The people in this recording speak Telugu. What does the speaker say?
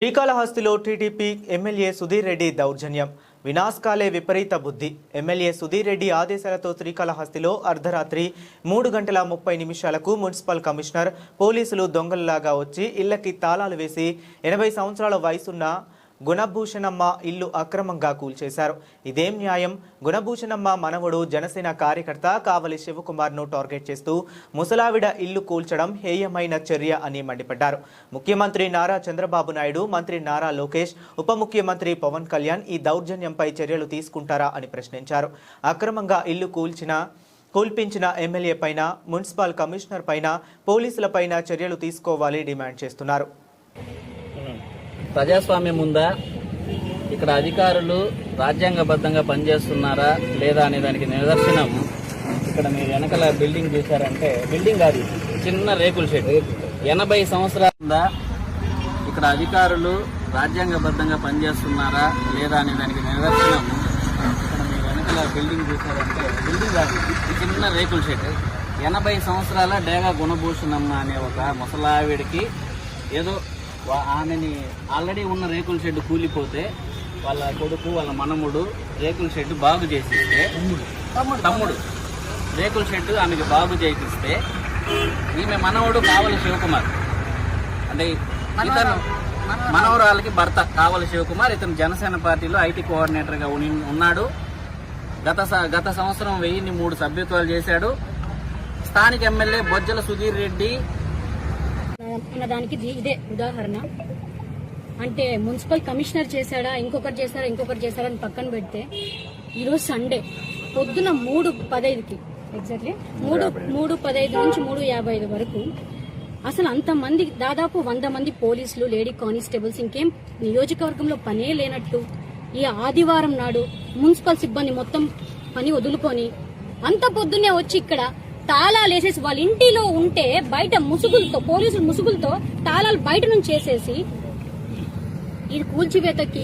శ్రీకాళహస్తిలో టీడీపీ ఎమ్మెల్యే సుధీర్ రెడ్డి దౌర్జన్యం వినాశకాలే విపరీత బుద్ధి. ఎమ్మెల్యే సుధీర్ రెడ్డి ఆదేశాలతో శ్రీకాళహస్తిలో అర్ధరాత్రి 3:30 మున్సిపల్ కమిషనర్ పోలీసులు దొంగలలాగా వచ్చి ఇళ్లకి తాళాలు వేసి 80 సంవత్సరాల వయసున్న గుణభూషణమ్మ ఇల్లు అక్రమంగా కూల్చేశారు. ఇదేం న్యాయం? గుణభూషణమ్మ మనవడు జనసేన కార్యకర్త కావలి శివకుమార్ను టార్గెట్ చేస్తూ ముసలావిడ ఇల్లు కూల్చడం హేయమైన చర్య అని మండిపడ్డారు. ముఖ్యమంత్రి నారా చంద్రబాబు నాయుడు, మంత్రి నారా లోకేష్, ఉప ముఖ్యమంత్రి పవన్ కళ్యాణ్ ఈ దౌర్జన్యంపై చర్యలు తీసుకుంటారా అని ప్రశ్నించారు. అక్రమంగా ఇల్లు కూల్పించిన ఎమ్మెల్యే పైన, మున్సిపల్ కమిషనర్ పైన, పోలీసులపైన చర్యలు తీసుకోవాలి డిమాండ్ చేస్తున్నారు. ప్రజాస్వామ్యం ఉందా, ఇక్కడ అధికారులు రాజ్యాంగబద్ధంగా పనిచేస్తున్నారా లేదా అనే దానికి నిదర్శనం ఇక్కడ మీరు వెనకాల బిల్డింగ్ చూసారంటే, బిల్డింగ్ కాదు, చిన్న రేకుల షెడ్. 80 సంవత్సరాల ఉందా, ఇక్కడ అధికారులు రాజ్యాంగబద్ధంగా పనిచేస్తున్నారా లేదా అనే దానికి నిదర్శనం ఇక్కడ మీరు వెనకాల బిల్డింగ్ చూసారంటే, బిల్డింగ్ కాదు, చిన్న రేకుల షెడ్. 80 సంవత్సరాల డేగా గుణభూషణమ్మ అనే ఒక ముసలావిడికి ఏదో ఆమెని ఆల్రెడీ ఉన్న రేకుల షెడ్ కూలిపోతే వాళ్ళ కొడుకు, వాళ్ళ మనముడు రేకుల షెడ్ బాగు చేసిస్తే, తమ్ముడు రేకుల షెడ్ ఆమెకి బాగు చేసిస్తే, ఈమె మనవడు కావలి శివకుమార్, అంటే ఇతను మనవరాలకి భర్త కావలి శివకుమార్, ఇతను జనసేన పార్టీలో ఐటీ కోఆర్డినేటర్గా ఉన్నాడు. గత సంవత్సరం 1003 సభ్యత్వాలు చేశాడు. స్థానిక ఎమ్మెల్యే బొజ్జల సుధీర్ రెడ్డి అన్నదానికి ఇదే ఉదాహరణ. అంటే మున్సిపల్ కమిషనర్ చేశాడా, ఇంకొకటి చేశాడా అని పక్కన పెడితే, ఈరోజు సండే పొద్దున 3:15కి ఎగ్జాక్ట్లీ 3:15 నుంచి 3:55 వరకు అసలు అంతమంది, దాదాపు 100 మంది పోలీసులు, లేడీ కానిస్టేబుల్స్, ఇంకేం నియోజకవర్గంలో పనే లేనట్టు ఈ ఆదివారం నాడు మున్సిపల్ సిబ్బంది మొత్తం పని వదులుకొని అంత పొద్దున్నే వచ్చి ఇక్కడ తాళాలు వేసేసి, వాళ్ళ ఇంటిలో ఉంటే బయట ముసుగులతో, పోలీసులు ముసుగులతో తాళాలు బయట నుంచి వేసేసి ఈ కూల్చివేతకి